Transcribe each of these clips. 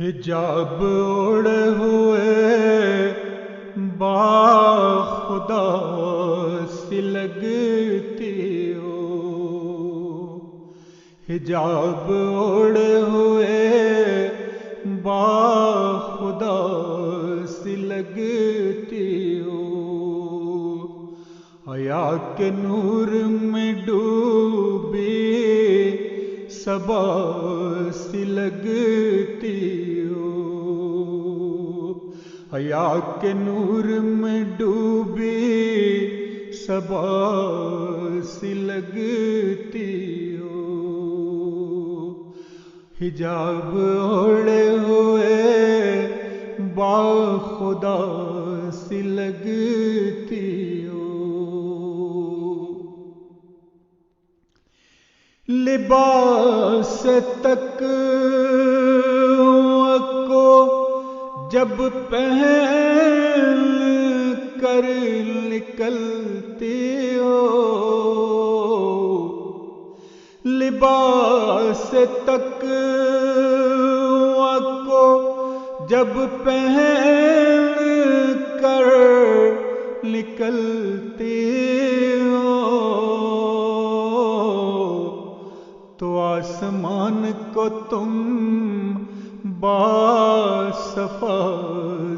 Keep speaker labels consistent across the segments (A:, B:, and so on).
A: حجاب اوڑے ہوئے باخدا سی لگتی ہو، حجاب اوڑے ہوئے باخدا سی لگتی ہو، حیا کے نور میں ڈوبی صبا سی لگتی ہو، حیا کے نور میں ڈوبی صبا سی لگتی ہو، حجاب اوڑے ہوئے باخدا سی لگتی ہو، لباس تقوی کو جب پہن کر نکلتی ہو، لباس تقوی کو جب پہن کر نکلتی ہو، تو آسمان کو تم باصفا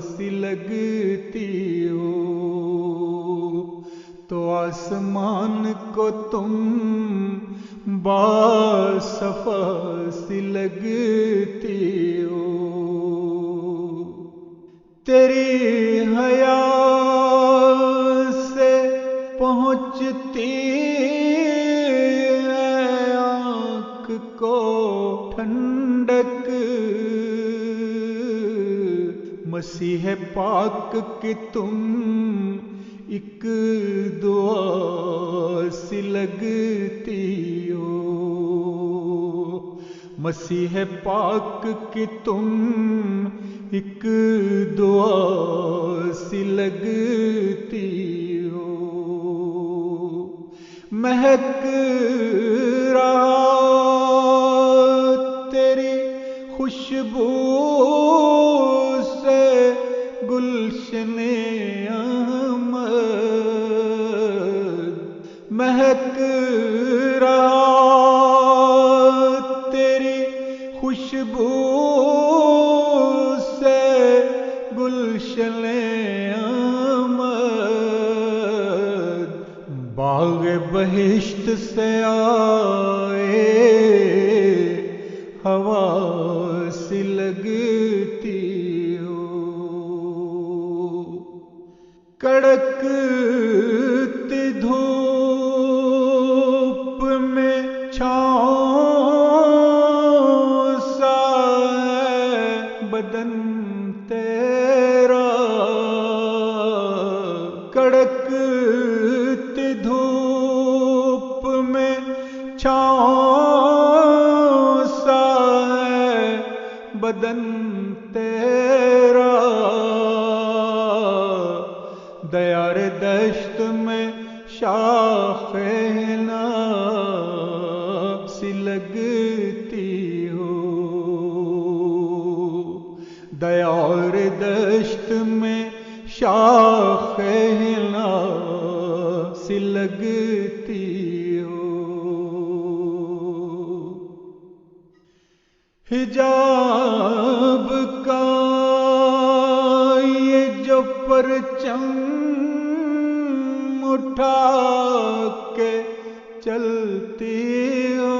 A: سی لگتی ہو، تو آسمان کو تم باصفا سی لگتی ہو، تیری حیا سے پہنچتی کو ٹھنڈک، مسیح پاک کی تم ایک دعا سی لگتی ہو، مسیح پاک کی تم ایک دعا سی لگتی ہو، مہک رہا خوشبو سے گلشن احمد، مہک رہا تیری خوشبو سے گلشن احمد، باغ بہشت سے آئے ہوا سی لگتی ہو، کڑکتی دھوپ میں چھاؤں سا ہے بدن تیرا، کڑکتی دھوپ میں چھاؤں سا بدن تیرا، دیار دشت میں شاخ حنا سی لگتی ہو، دیار دشت میں شاخ حنا سی لگتی ہو، حجاب کا یہ جو پرچم اٹھا کے چلتی ہو،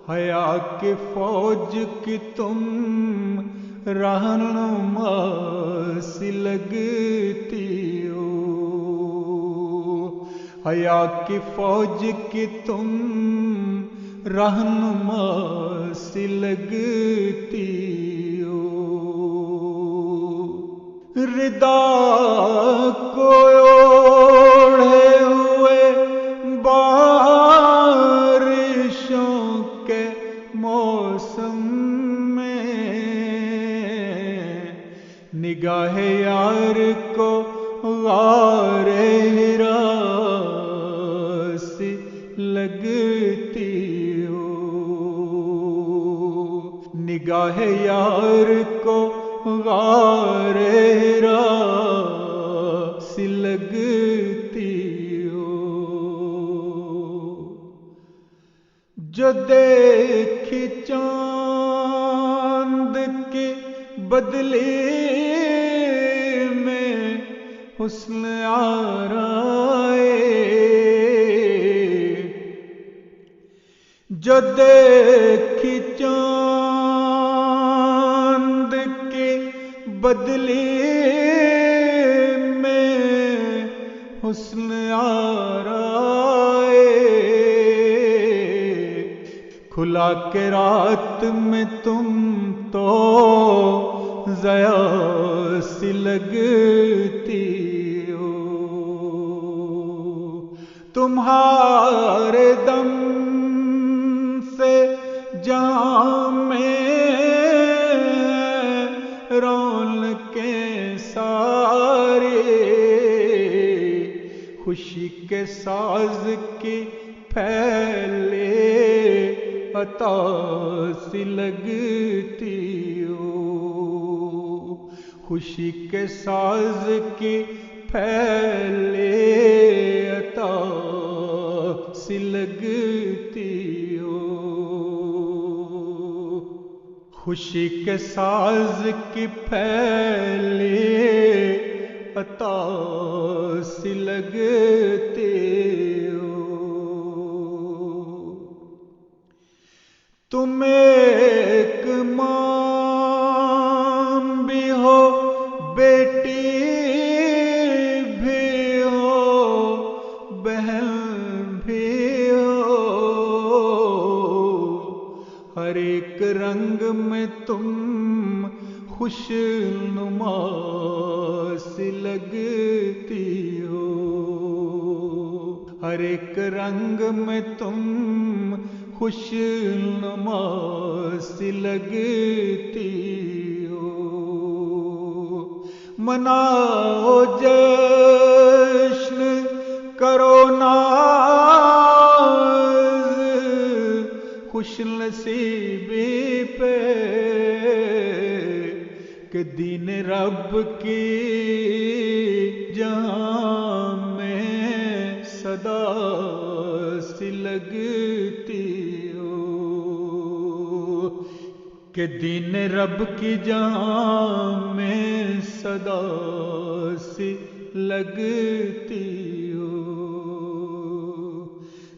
A: حیا کی فوج کی تم رہنما سی لگتی ہو، حیا کی فوج کی تم رہنما سی لگتی ہو، ردا کو اوڑھے ہوئے بارشوں کے موسم میں، نگاہ یار کو غار ہرا سی لگتی ہو، نگاہ یار کو غار ہرا سی لگتی ہو، جو دیکھی چاند کے بدلے میں حسن آرائے، جو دیکھی چاند کے بدلے میں حسن آرائے، کھلا کے رات میں تم تو ضیا سی لگتی ہو، تمہارے دم سے جہاں میں رونقیں سارے، خوشی کے ساز کی پھیلے عطا سی لگتی ہو، خوشی کے ساز کی پھیلے عطا سی لگتی ہو، خوشی کے ساز کی پھیلے عطا سی لگتی ہو، تم ایک ماں بھی ہو، بیٹی بھی ہو، بہن بھی ہو، ہر ایک رنگ میں تم خوش نما سی لگتی ہو، ہر ایک رنگ میں تم خوش نما سی لگتی ہو، مناؤ جشن کرو ناز خوش نصیبی پہ، کہ دین رب کی جہاں میں صدا سی لگتی ہو، کہ دین رب کی جہاں میں صدا سی لگتی ہو،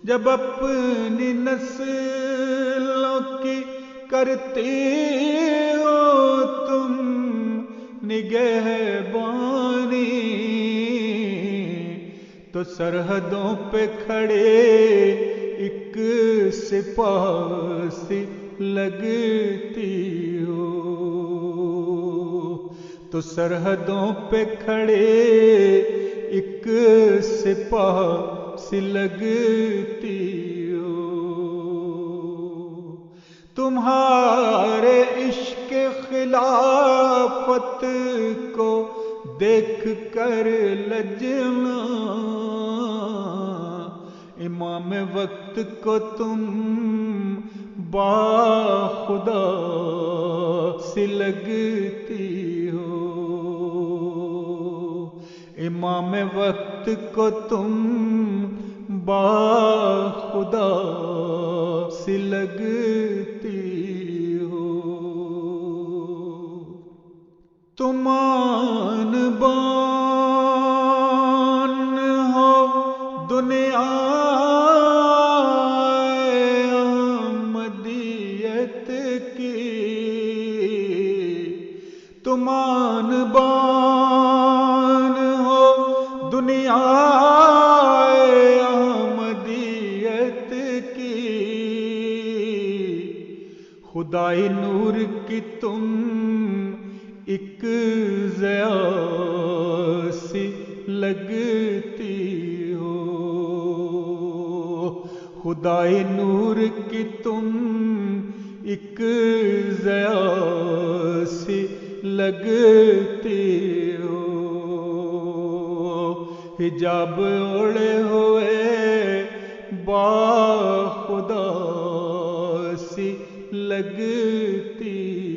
A: جب اپنی نسلوں کی کرتی ہو تم نگہبانی، تو سرحدوں پہ کھڑے ایک سپاہ سی لگتی ہو، تو سرحدوں پہ کھڑے ایک سپاہ سی لگتی ہو، تمہارے عشق خلافت کو دیکھ کر لجنا، امام وقت کو تم باخدا سی لگتی ہو، امام وقت کو تم باخدا سی لگتی ہو، تم آن بان ہو دنیا احمدیت کی، تم آن بان ہو دنیا احمدیت کی، خدائی نور کی تم ایک ضیا سی لگتی ہو، خدائی نور کی تم ایک ضیا سی لگتی ہو، حجاب اوڑے ہوئے باخدا سی لگتی لگتی